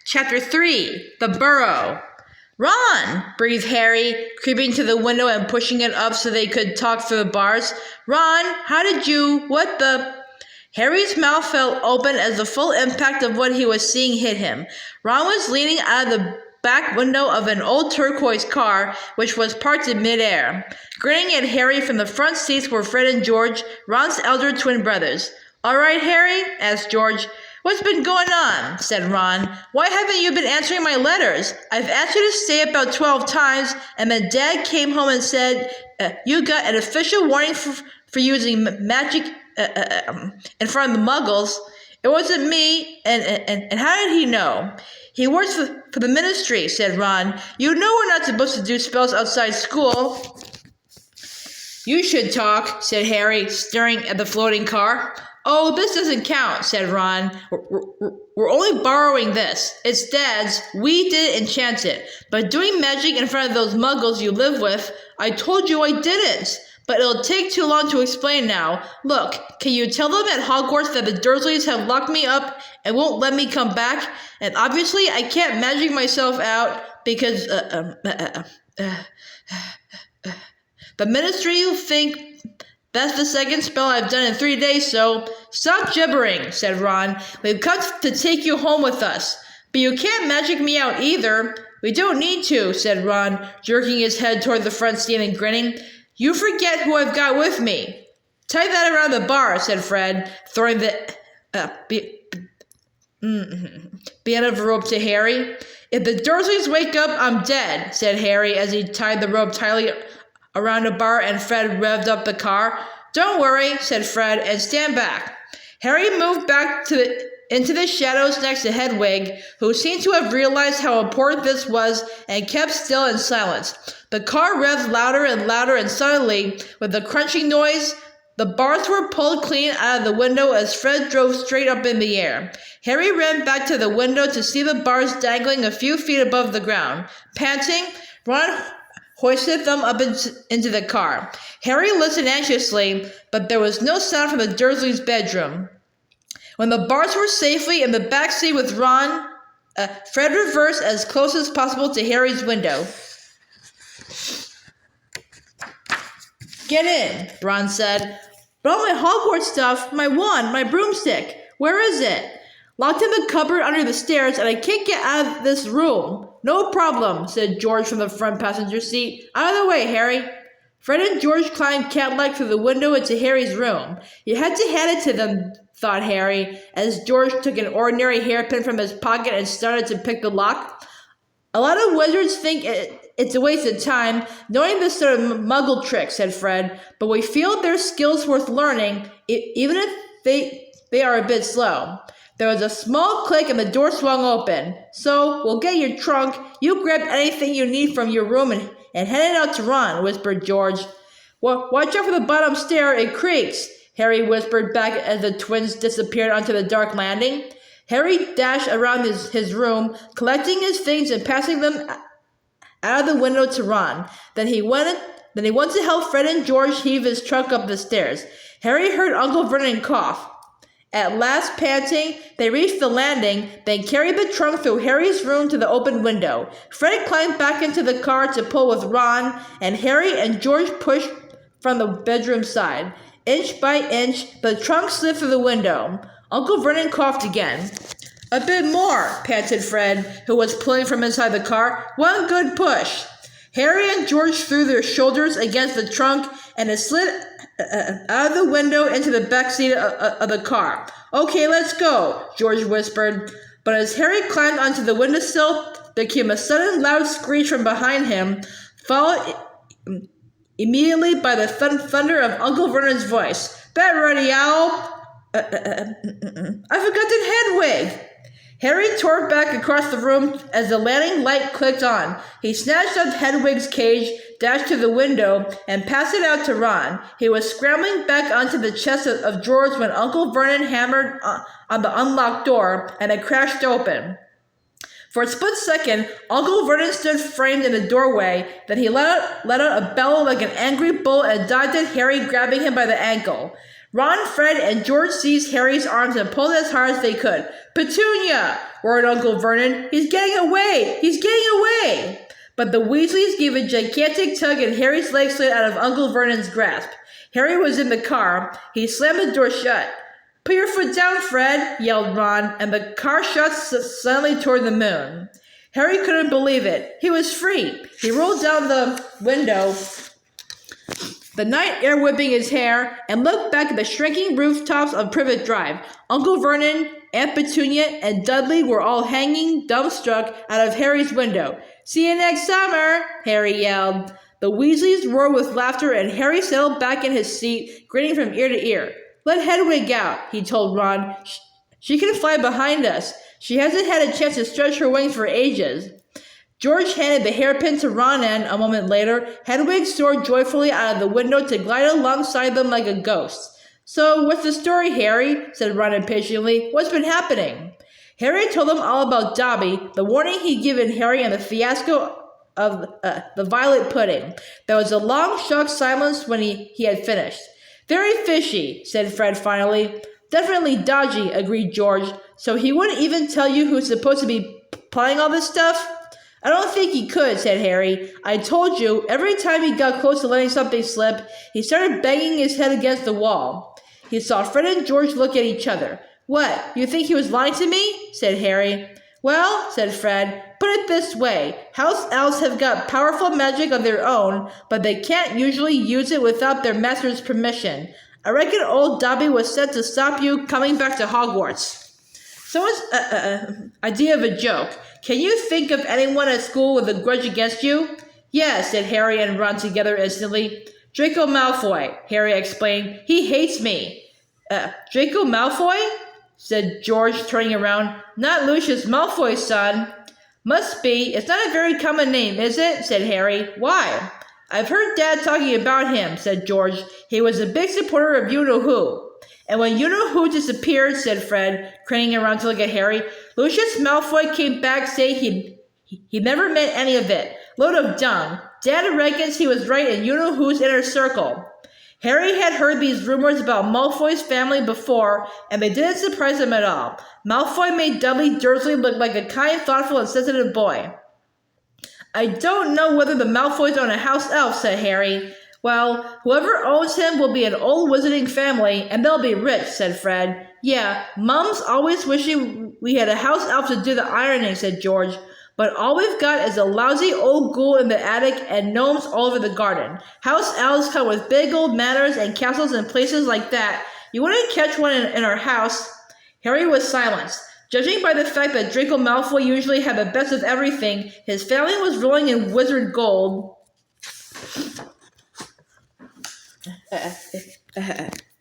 Chapter 3, The Burrow. Ron, breathed Harry, creeping to the window and pushing it up so they could talk through the bars. Ron, how did you, what the... Harry's mouth fell open as the full impact of what he was seeing hit him. Ron was leaning out of the back window of an old turquoise car, which was parked in midair. Grinning at Harry from the front seats were Fred and George, Ron's elder twin brothers. "All right, Harry?" asked George. "What's been going on?" said Ron. "Why haven't you been answering my letters? I've asked you to stay about 12 times, and then Dad came home and said you got an official warning for using magic in front of the Muggles. It wasn't me, and how did he know?" "He works for the ministry," said Ron. "You know we're not supposed to do spells outside school." "You should talk," said Harry, staring at the floating car. "Oh, this doesn't count," said Ron. We're only borrowing this. It's Dad's. We didn't enchant it. But doing magic in front of those Muggles you live with, I told you I didn't. But it'll take too long to explain now. Look, can you tell them at Hogwarts that the Dursleys have locked me up and won't let me come back? And obviously I can't magic myself out because the ministry will think that's the second spell I've done in 3 days, so... "Stop gibbering," said Ron. "We've come to take you home with us. But you can't magic me out either." "We don't need to," said Ron, jerking his head toward the front seat and grinning. "You forget who I've got with me." "Tie that around the bar," said Fred, throwing the end of the rope to Harry. "If the Dursleys wake up, I'm dead," said Harry as he tied the rope tightly around the bar and Fred revved up the car. "Don't worry," said Fred, "and stand back." Harry moved back into the shadows next to Hedwig, who seemed to have realized how important this was and kept still in silence. The car revved louder and louder, and suddenly, with a crunching noise, the bars were pulled clean out of the window as Fred drove straight up in the air. Harry ran back to the window to see the bars dangling a few feet above the ground. Panting, Ron hoisted them up into the car. Harry listened anxiously, but there was no sound from the Dursleys' bedroom. When the bars were safely in the back seat with Ron, Fred reversed as close as possible to Harry's window. "Get in," Ron said. "But all my Hogwarts stuff, my wand, my broomstick, where is it?" "Locked in the cupboard under the stairs, and I can't get out of this room." "No problem," said George from the front passenger seat. "Out of the way, Harry." Fred and George climbed cat-like through the window into Harry's room. You had to hand it to them, thought Harry, as George took an ordinary hairpin from his pocket and started to pick the lock. "A lot of wizards think it's a waste of time knowing this sort of muggle trick," said Fred, "but we feel their skills worth learning, even if they are a bit slow." There was a small click and the door swung open. "So, we'll get your trunk. You grab anything you need from your room and hand it out to Ron," whispered George. "Watch out for the bottom stair, it creaks," Harry whispered back as the twins disappeared onto the dark landing. Harry dashed around his room, collecting his things and passing them out of the window to Ron. Then he went to help Fred and George heave his trunk up the stairs. Harry heard Uncle Vernon cough. At last, panting, they reached the landing, then carried the trunk through Harry's room to the open window. Fred climbed back into the car to pull with Ron, and Harry and George pushed from the bedroom side. Inch by inch, the trunk slid through the window. Uncle Vernon coughed again. "A bit more," panted Fred, who was pulling from inside the car. "One good push." Harry and George threw their shoulders against the trunk, and it slid out of the window into the back seat of the car. "Okay, let's go," George whispered. But as Harry climbed onto the windowsill, there came a sudden loud screech from behind him, followed immediately by the thunder of Uncle Vernon's voice. "Bet ready, Owl!" "I forgot Hedwig!" Harry tore back across the room as the landing light clicked on. He snatched up Hedwig's cage, dashed to the window, and passed it out to Ron. He was scrambling back onto the chest of drawers when Uncle Vernon hammered on the unlocked door, and it crashed open. For a split second, Uncle Vernon stood framed in the doorway. Then he let out a bellow like an angry bull and dodged at Harry, grabbing him by the ankle. Ron, Fred, and George seized Harry's arms and pulled as hard as they could. "Petunia!" roared Uncle Vernon. "He's getting away! He's getting away!" But the Weasleys gave a gigantic tug and Harry's legs slid out of Uncle Vernon's grasp. Harry was in the car. He slammed the door shut. "Put your foot down, Fred," yelled Ron, and the car shot suddenly toward the moon. Harry couldn't believe it. He was free. He rolled down the window, the night air whipping his hair, and looked back at the shrinking rooftops of Privet Drive. Uncle Vernon, Aunt Petunia, and Dudley were all hanging, dumbstruck, out of Harry's window. "See you next summer," Harry yelled. The Weasleys roared with laughter, and Harry settled back in his seat, grinning from ear to ear. "Let Hedwig out," he told Ron. She can fly behind us. She hasn't had a chance to stretch her wings for ages." George handed the hairpin to Ron and, a moment later, Hedwig soared joyfully out of the window to glide alongside them like a ghost. "So, what's the story, Harry?" said Ron impatiently. "What's been happening?" Harry told them all about Dobby, the warning he'd given Harry, and the fiasco of the violet pudding. There was a long, shocked silence when he had finished. "Very fishy," said Fred finally. "Definitely dodgy," agreed George. "So he wouldn't even tell you who's supposed to be planning all this stuff?" "I don't think he could," said Harry. "I told you, every time he got close to letting something slip, he started banging his head against the wall." He saw Fred and George look at each other. "What, you think he was lying to me?" said Harry. "Well," said Fred, "put it this way. House elves have got powerful magic of their own, but they can't usually use it without their master's permission. I reckon old Dobby was sent to stop you coming back to Hogwarts." "Someone's idea of a joke. Can you think of anyone at school with a grudge against you?" "Yes," said Harry and Ron together instantly. "Draco Malfoy," Harry explained. "He hates me." "Draco Malfoy?" said George, turning around. "Not Lucius Malfoy's son." "Must be. It's not a very common name, is it?" said Harry. "Why?" "I've heard Dad talking about him," said George. "He was a big supporter of you-know-who." "And when you-know-who disappeared," said Fred, craning around to look at Harry, "Lucius Malfoy came back saying he never meant any of it. Load of dung. Dad reckons he was right in you-know-who's inner circle." Harry had heard these rumors about Malfoy's family before, and they didn't surprise him at all. Malfoy made Dudley Dursley look like a kind, thoughtful, and sensitive boy. "I don't know whether the Malfoys own a house elf," said Harry. "Well, whoever owns him will be an old wizarding family, and they'll be rich," said Fred. "Yeah, Mum's always wishing we had a house elf to do the ironing," said George. "But all we've got is a lousy old ghoul in the attic and gnomes all over the garden. House elves come with big old manors and castles and places like that. You wouldn't catch one in our house." Harry was silenced. Judging by the fact that Draco Malfoy usually had the best of everything, his family was rolling in wizard gold.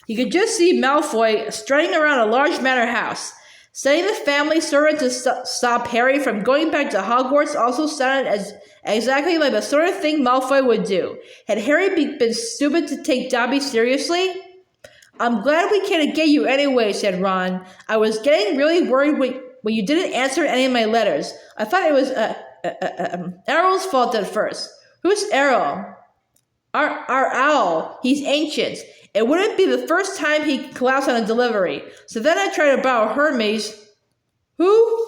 He could just see Malfoy strutting around a large manor house. Setting the family servant to stop Harry from going back to Hogwarts also sounded exactly like the sort of thing Malfoy would do. Had Harry been stupid to take Dobby seriously? "I'm glad we can't get you anyway," said Ron. "I was getting really worried when you didn't answer any of my letters. I thought it was Errol's fault at first." "Who's Errol?" Our owl. He's ancient. It wouldn't be the first time he collapsed on a delivery. So then I tried to borrow Hermes." "Who?"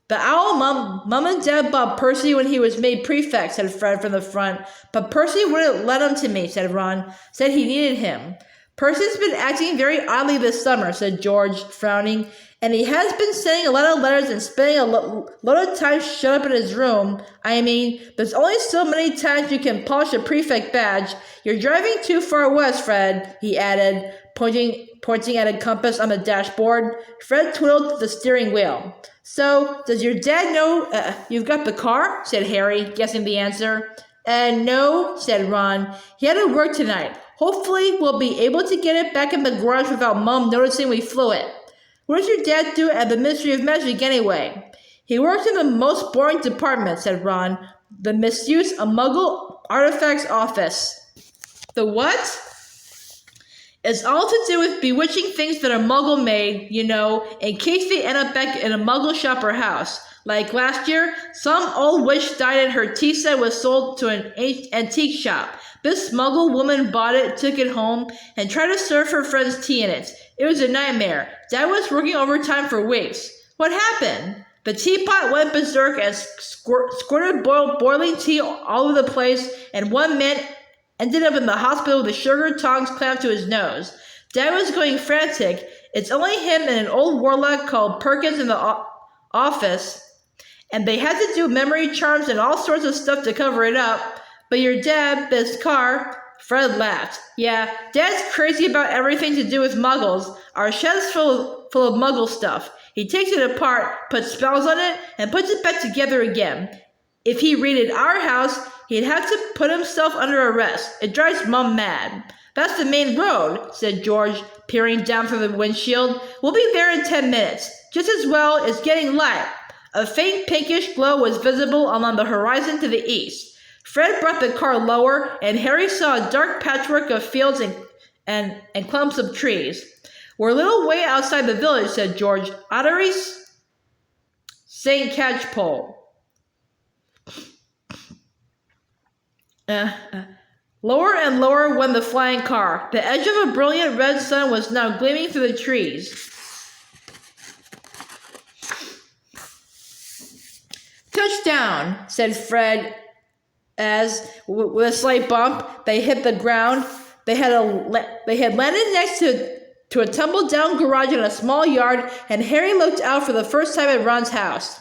"The owl Mum and Dad bought Percy when he was made prefect," said Fred from the front. "But Percy wouldn't let him to me," said Ron. "Said he needed him." "Percy's been acting very oddly this summer," said George, frowning. "And he has been sending a lot of letters and spending a lot of time shut up in his room. I mean, there's only so many times you can polish a prefect badge. You're driving too far west, Fred," he added, pointing at a compass on the dashboard. Fred twiddled the steering wheel. "So, does your dad know you've got the car?" said Harry, guessing the answer. No," said Ron. "He had to work tonight. Hopefully, we'll be able to get it back in the garage without Mum noticing we flew it." "What does your dad do at the Ministry of Magic anyway?" "He works in the most boring department," said Ron. "The Misuse of Muggle Artifacts Office." "The what?" It's all to do with bewitching things that are muggle made, you know, in case they end up back in a muggle shop or house. Like last year, some old witch died and her tea set was sold to an antique shop. This muggle woman bought it, took it home, and tried to serve her friends tea in it. It was a nightmare. Dad was working overtime for weeks. What happened? The teapot went berserk and squirted boiling tea all over the place, and one man ended up in the hospital with the sugar tongs clamped to his nose. Dad was going frantic. It's only him and an old warlock called Perkins in the office, and they had to do memory charms and all sorts of stuff to cover it up. But your dad, this car, Fred laughed. Yeah, Dad's crazy about everything to do with muggles. Our shed's full of muggle stuff. He takes it apart, puts spells on it, and puts it back together again. If he raided our house, he'd have to put himself under arrest. It drives Mum mad. That's the main road, said George, peering down through the windshield. We'll be there in 10 minutes. Just as well, it's getting light. A faint pinkish glow was visible along the horizon to the east. Fred brought the car lower, and Harry saw a dark patchwork of fields and clumps of trees. We're a little way outside the village, said George. Ottery's St. Catchpole. Lower and lower went the flying car. The edge of a brilliant red sun was now gleaming through the trees. Touchdown, said Fred as, with a slight bump, they hit the ground. They had landed next to a tumble-down garage in a small yard, and Harry looked out for the first time at Ron's house.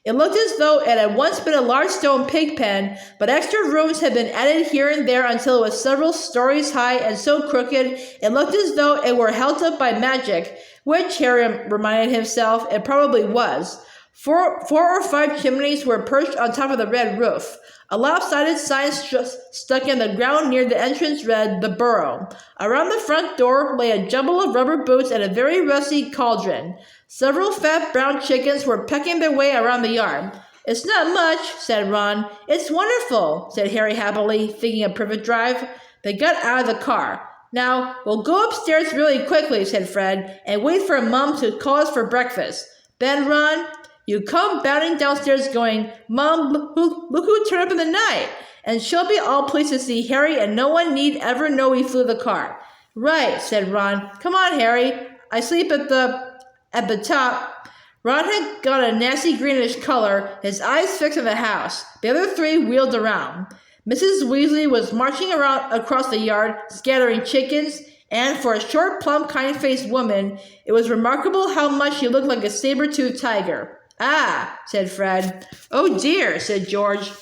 It looked as though it had once been a large stone pig pen, but extra rooms had been added here and there until it was several stories high and so crooked it looked as though it were held up by magic, which, Harry reminded himself, it probably was. Four or five chimneys were perched on top of the red roof. A lopsided sign stuck in the ground near the entrance read, "The Burrow." Around the front door lay a jumble of rubber boots and a very rusty cauldron. Several fat brown chickens were pecking their way around the yard. "It's not much," said Ron. "It's wonderful," said Harry happily, thinking of Privet Drive. They got out of the car. "Now, we'll go upstairs really quickly," said Fred, "and wait for Mum to call us for breakfast. Then, Ron, you come bounding downstairs going, 'Mom, look who turned up in the night!' And she'll be all pleased to see Harry, and no one need ever know we flew the car." "Right," said Ron. "Come on, Harry. I sleep at the top." Ron had got a nasty greenish color, his eyes fixed on the house. The other three wheeled around. Mrs. Weasley was marching around across the yard, scattering chickens, and for a short, plump, kind-faced woman, it was remarkable how much she looked like a saber-toothed tiger. "Ah," said Fred. "Oh dear," said George.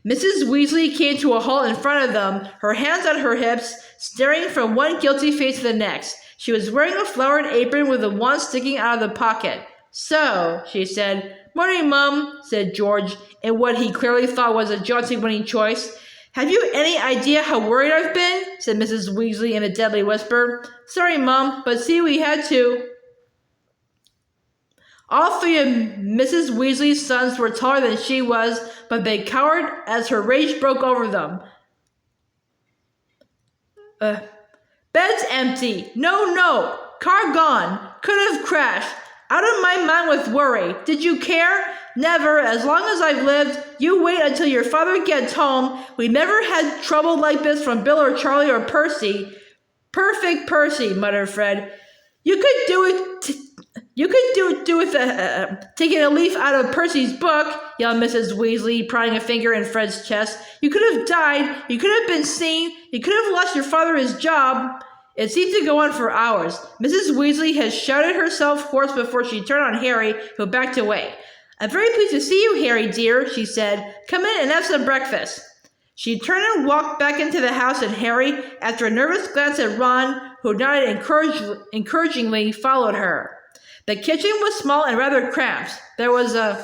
Mrs. Weasley came to a halt in front of them, her hands on her hips, staring from one guilty face to the next. She was wearing a flowered apron with a wand sticking out of the pocket. "So," she said. "Morning, Mum," said George, in what he clearly thought was a jaunty winning choice. "Have you any idea how worried I've been?" said Mrs. Weasley in a deadly whisper. "Sorry, Mum, but see, we had to." All three of Mrs. Weasley's sons were taller than she was, but they cowered as her rage broke over them. "Bed's empty. No. Car gone. Could have crashed. Out of my mind with worry. Did you care? Never. As long as I've lived. You wait until your father gets home. We never had trouble like this from Bill or Charlie or Percy." "Perfect Percy," muttered Fred. You could do it with taking a leaf out of Percy's book," yelled Mrs. Weasley, prodding a finger in Fred's chest. "You could have died. You could have been seen. You could have lost your father his job." It seemed to go on for hours. Mrs. Weasley had shouted herself hoarse before she turned on Harry, who backed away. "I'm very pleased to see you, Harry, dear," she said. "Come in and have some breakfast." She turned and walked back into the house, and Harry, after a nervous glance at Ron, who nodded encouragingly, followed her. The kitchen was small and rather cramped. There was a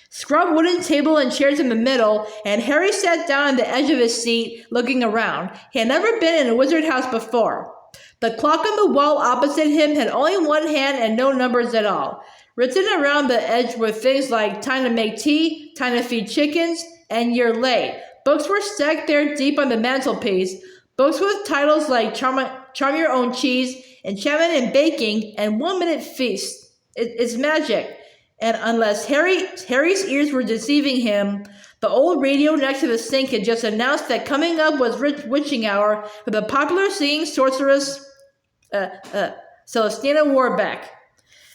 scrub wooden table and chairs in the middle, and Harry sat down on the edge of his seat, looking around. He had never been in a wizard house before. The clock on the wall opposite him had only one hand and no numbers at all. Written around the edge were things like "time to make tea," "time to feed chickens," and "you're late." Books were stacked there deep on the mantelpiece. Books with titles like Charm Your Own Cheese, Enchantment in Baking, and 1 Minute Feast. It's magic. And unless Harry's ears were deceiving him, the old radio next to the sink had just announced that coming up was witching hour with the popular singing sorceress Celestina Warbeck.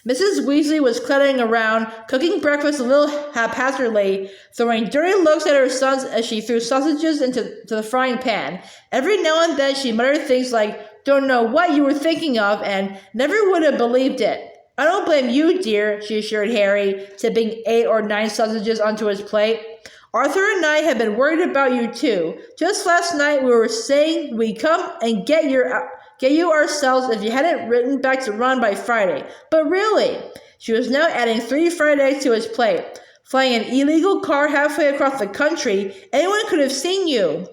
Mrs. Weasley was cluttering around, cooking breakfast a little haphazardly, throwing dirty looks at her sons as she threw sausages into the frying pan. Every now and then she muttered things like, "Don't know what you were thinking of," and "never would have believed it." "I don't blame you, dear," she assured Harry, tipping 8 or 9 sausages onto his plate. "Arthur and I have been worried about you too. Just last night we were saying we'd come and get you ourselves if you hadn't written back to Ron by Friday. But really," she was now adding 3 fried eggs to his plate, "flying an illegal car halfway across the country, anyone could have seen you."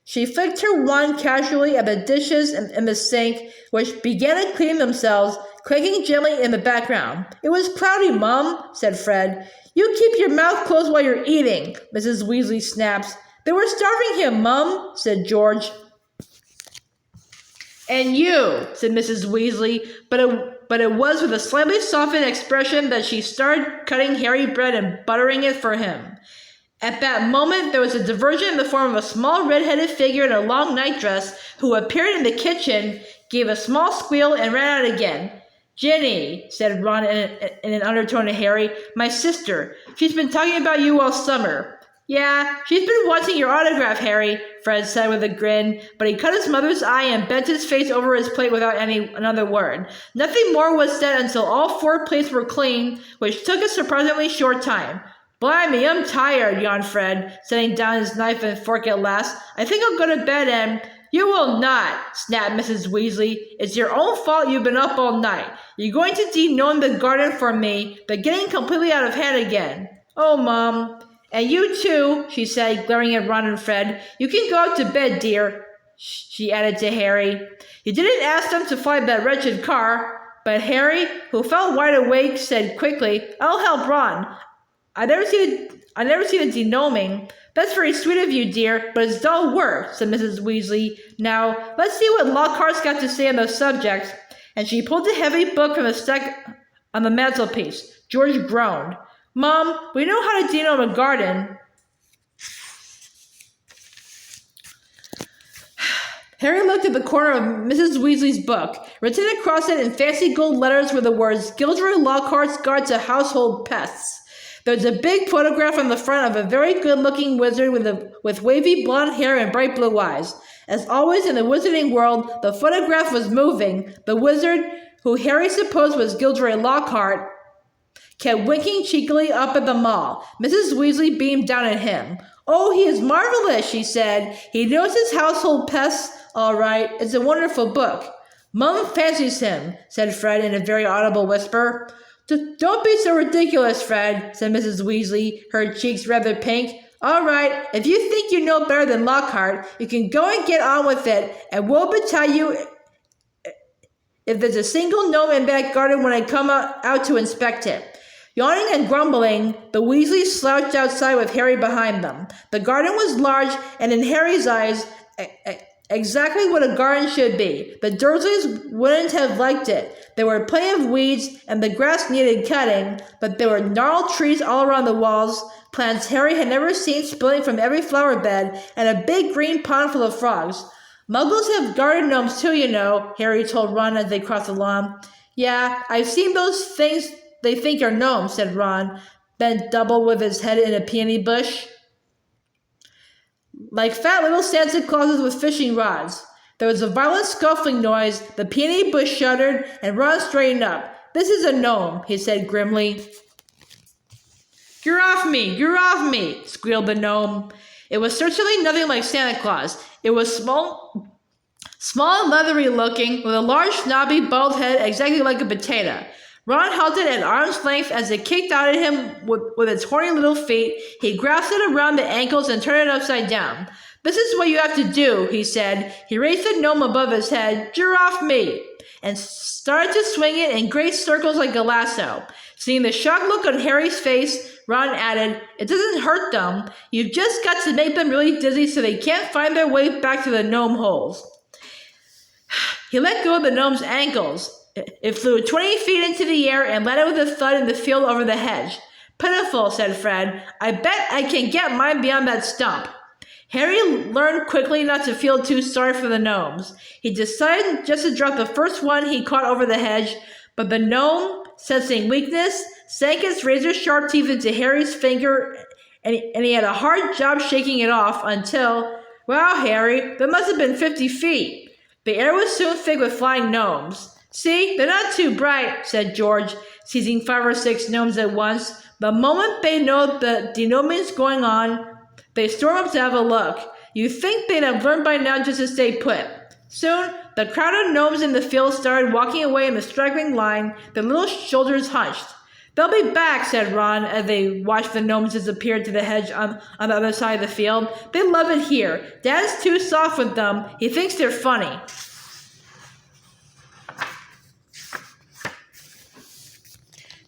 She flicked her wand casually at the dishes in the sink, which began to clean themselves, clanking gently in the background. "It was cloudy, Mum," said Fred. "You keep your mouth closed while you're eating," Mrs. Weasley snaps. "They were starving him, Mum," said George. "And you," said Mrs. Weasley, but it was with a slightly softened expression that she started cutting Harry bread and buttering it for him. At that moment, there was a diversion in the form of a small red-headed figure in a long nightdress who appeared in the kitchen, gave a small squeal, and ran out again. "Ginny," said Ron in an undertone to Harry, "my sister. She's been talking about you all summer." "Yeah, she's been wanting your autograph, Harry," Fred said with a grin, but he cut his mother's eye and bent his face over his plate without another word. Nothing more was said until all 4 plates were clean, which took a surprisingly short time. "Blimey, I'm tired," yawned Fred, setting down his knife and fork at last. "I think I'll go to bed and—" "You will not," snapped Mrs. Weasley. "It's your own fault you've been up all night. You're going to denome the garden for me, but getting completely out of hand again." "Oh, Mom." "And you too," she said, glaring at Ron and Fred. "You can go up to bed, dear," she added to Harry. "You didn't ask them to fly that wretched car." But Harry, who felt wide awake, said quickly, "I'll help Ron. I never see the denoming." "That's very sweet of you, dear, but it's dull work," said Mrs. Weasley. "Now, let's see what Lockhart's got to say on the subject." And she pulled a heavy book from the stack on the mantelpiece. George groaned. "Mom, we know how to denome a garden." Harry looked at the corner of Mrs. Weasley's book. Written across it in fancy gold letters were the words, "Gilderoy Lockhart's Guide to Household Pests." There was a big photograph on the front of a very good-looking wizard with wavy blonde hair and bright blue eyes. As always in the wizarding world, the photograph was moving. The wizard, who Harry supposed was Gilderoy Lockhart, kept winking cheekily up at them all. Mrs. Weasley beamed down at him. "Oh, he is marvelous," she said. "He knows his household pests, all right. It's a wonderful book." "Mum fancies him," said Fred in a very audible whisper. "Don't be so ridiculous, Fred," said Mrs. Weasley, her cheeks rather pink. "All right, if you think you know better than Lockhart, you can go and get on with it, and we'll tell you if there's a single gnome in that garden when I come out to inspect it." Yawning and grumbling, the Weasleys slouched outside with Harry behind them. The garden was large, and in Harry's eyes, exactly what a garden should be. The Dursleys wouldn't have liked it. There were plenty of weeds, and the grass needed cutting, but there were gnarled trees all around the walls, plants Harry had never seen spilling from every flower bed, and a big green pond full of frogs. "Muggles have garden gnomes too, you know," Harry told Ron as they crossed the lawn. "Yeah, I've seen those things they think are gnomes," said Ron, bent double with his head in a peony bush. "Like fat little Santa Clauses with fishing rods." There was a violent scuffling noise, the peony bush shuddered, and Ron straightened up. "This is a gnome," he said grimly. "You're off me," squealed the gnome. It was certainly nothing like Santa Claus. It was small and leathery looking, with a large snobby bald head exactly like a potato. Ron held it at arm's length as it kicked out at him with its horny little feet. He grasped it around the ankles and turned it upside down. "This is what you have to do," he said. He raised the gnome above his head. "You're off me." and started to swing it in great circles like a lasso. Seeing the shocked look on Harry's face, Ron added, "It doesn't hurt them. You've just got to make them really dizzy so they can't find their way back to the gnome holes." He let go of the gnome's ankles. It flew 20 feet into the air and landed with a thud in the field over the hedge. "Pitiful," said Fred. "I bet I can get mine beyond that stump." Harry learned quickly not to feel too sorry for the gnomes. He decided just to drop the first one he caught over the hedge, but the gnome, sensing weakness, sank its razor-sharp teeth into Harry's finger, and he had a hard job shaking it off until, "Wow, Harry, that must have been 50 feet. The air was soon thick with flying gnomes. "See, they're not too bright," said George, seizing 5 or 6 gnomes at once. The moment they know the denoming's going on, they storm up to have a look. You'd think they'd have learned by now just to stay put. Soon, the crowd of gnomes in the field started walking away in the straggling line, their little shoulders hunched. "They'll be back," said Ron as they watched the gnomes disappear to the hedge on the other side of the field. "They love it here. Dad's too soft with them. He thinks they're funny."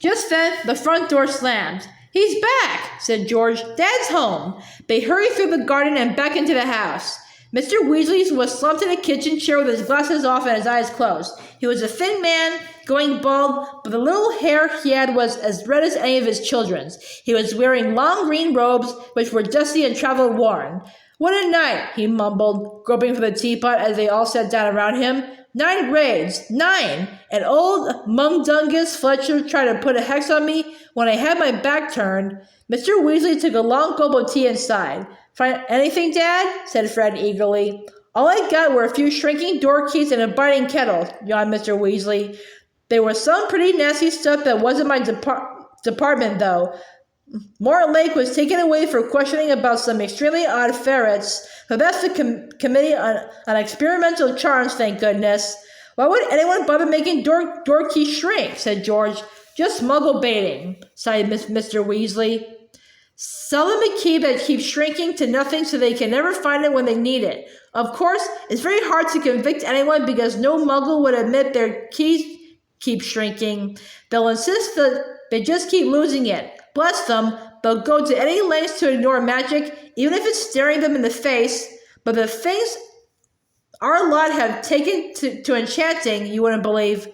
Just then, the front door slammed. "He's back," said George. "Dad's home." They hurried through the garden and back into the house. Mr. Weasley was slumped in a kitchen chair with his glasses off and his eyes closed. He was a thin man, going bald, but the little hair he had was as red as any of his children's. He was wearing long green robes, which were dusty and travel-worn. "What a night," he mumbled, groping for the teapot as they all sat down around him. 9 raids. 9! And old Mundungus Fletcher tried to put a hex on me when I had my back turned." Mr. Weasley took a long gulp of tea and sighed. "Find anything, Dad?" said Fred eagerly. "All I got were a few shrinking door keys and a biting kettle," yawned Mr. Weasley. "There was some pretty nasty stuff that wasn't my department, though. Mortlake was taken away for questioning about some extremely odd ferrets, but that's the Committee on Experimental Charms, thank goodness." "Why would anyone bother making door keys shrink?" said George. "Just muggle baiting," sighed Mr. Weasley. "Sell them a key that keeps shrinking to nothing so they can never find it when they need it. Of course, it's very hard to convict anyone because no muggle would admit their keys keep shrinking. They'll insist that they just keep losing it. Bless them, they'll go to any lengths to ignore magic, even if it's staring them in the face. But the things our lot have taken to enchanting, you wouldn't believe.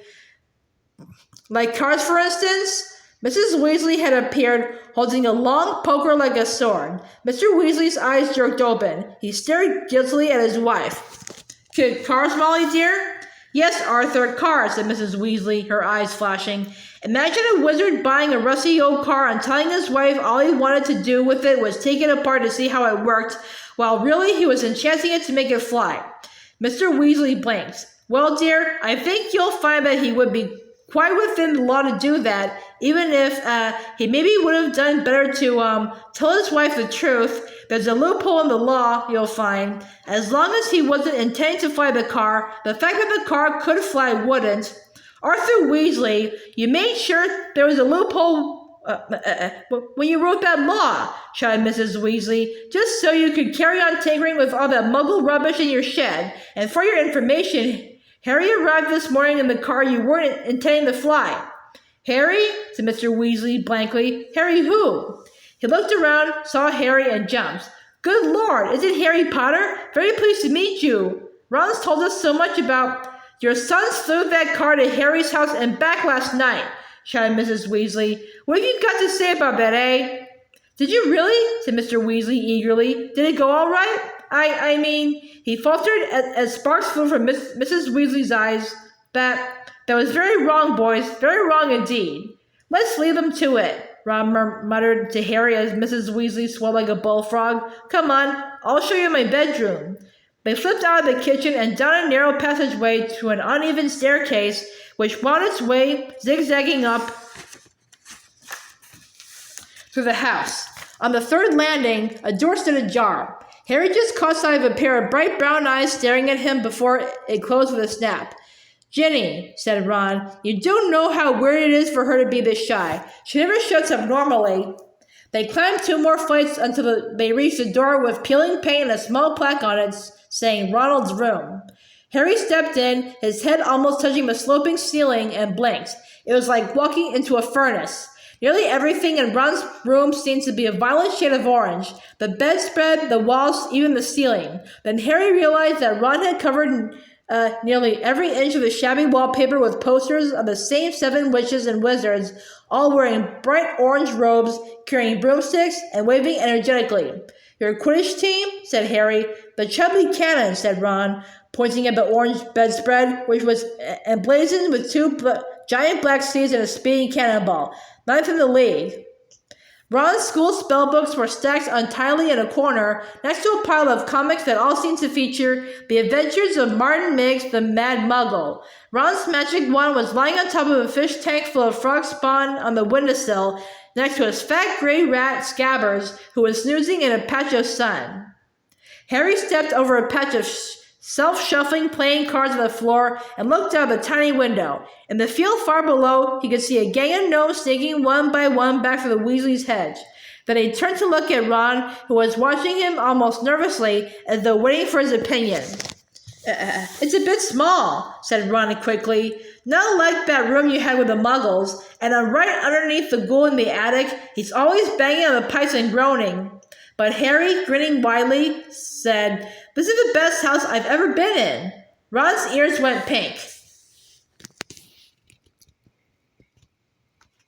Like cards, for instance." Mrs. Weasley had appeared, holding a long poker like a sword. Mr. Weasley's eyes jerked open. He stared guiltily at his wife. "Cards, Molly dear?" "Yes, Arthur, cards," said Mrs. Weasley, her eyes flashing. Imagine a wizard buying a rusty old car and telling his wife all he wanted to do with it was take it apart to see how it worked, while really he was enchanting it to make it fly. Mr. Weasley blinked. "Well, dear, I think you'll find that he would be quite within the law to do that, even if he maybe would have done better to tell his wife the truth. There's a loophole in the law, you'll find. As long as he wasn't intending to fly the car, the fact that the car could fly wouldn't. Arthur Weasley, you made sure there was a loophole when you wrote that law," shouted Mrs. Weasley, "just so you could carry on tinkering with all that muggle rubbish in your shed. And for your information, Harry arrived this morning in the car you weren't intending to fly." "Harry?" said Mr. Weasley blankly. "Harry who?" He looked around, saw Harry, and jumped. "Good Lord, is it Harry Potter? Very pleased to meet you. Ron's told us so much about your sons flew that car to Harry's house and back last night," shouted Mrs. Weasley. "What have you got to say about that, eh?" "Did you really?" said Mr. Weasley eagerly. "Did it go all right? I mean," he faltered as sparks flew from Mrs. Weasley's eyes. That was very wrong, boys. Very wrong indeed." "Let's leave them to it," Ron muttered to Harry as Mrs. Weasley swelled like a bullfrog. "Come on, I'll show you my bedroom." They slipped out of the kitchen and down a narrow passageway to an uneven staircase, which wound its way zigzagging up through the house. On the 3rd landing, a door stood ajar. Harry just caught sight of a pair of bright brown eyes staring at him before it closed with a snap. "Ginny," said Ron, "you don't know how weird it is for her to be this shy. She never shuts up normally." They climbed 2 more flights until they reached a door with peeling paint and a small plaque on it saying Ronald's room. Harry stepped in, his head almost touching the sloping ceiling, and blinked. It was like walking into a furnace. Nearly everything in Ron's room seemed to be a violent shade of orange. The bedspread, the walls, even the ceiling. Then Harry realized that Ron had covered nearly every inch of the shabby wallpaper with posters of the same 7 witches and wizards, all wearing bright orange robes, carrying broomsticks, and waving energetically. Your Quidditch team? Said Harry. The Chudley Cannon, said Ron, pointing at the orange bedspread, which was emblazoned with 2 giant black seeds and a speeding cannonball. 9th in the league. Ron's school spellbooks were stacked untidily in a corner, next to a pile of comics that all seemed to feature the adventures of Martin Miggs, the Mad Muggle. Ron's magic wand was lying on top of a fish tank full of frog spawn on the windowsill, next to his fat gray rat Scabbers, who was snoozing in a patch of sun. Harry stepped over a patch of self-shuffling playing cards on the floor and looked out the tiny window. In the field far below, he could see a gang of gnomes sneaking one by one back through the Weasley's hedge. Then he turned to look at Ron, who was watching him almost nervously, as though waiting for his opinion. It's a bit small, said Ron quickly. Not like that room you had with the Muggles, and right underneath the ghoul in the attic, he's always banging on the pipes and groaning. But Harry, grinning widely, said, This is the best house I've ever been in. Ron's ears went pink.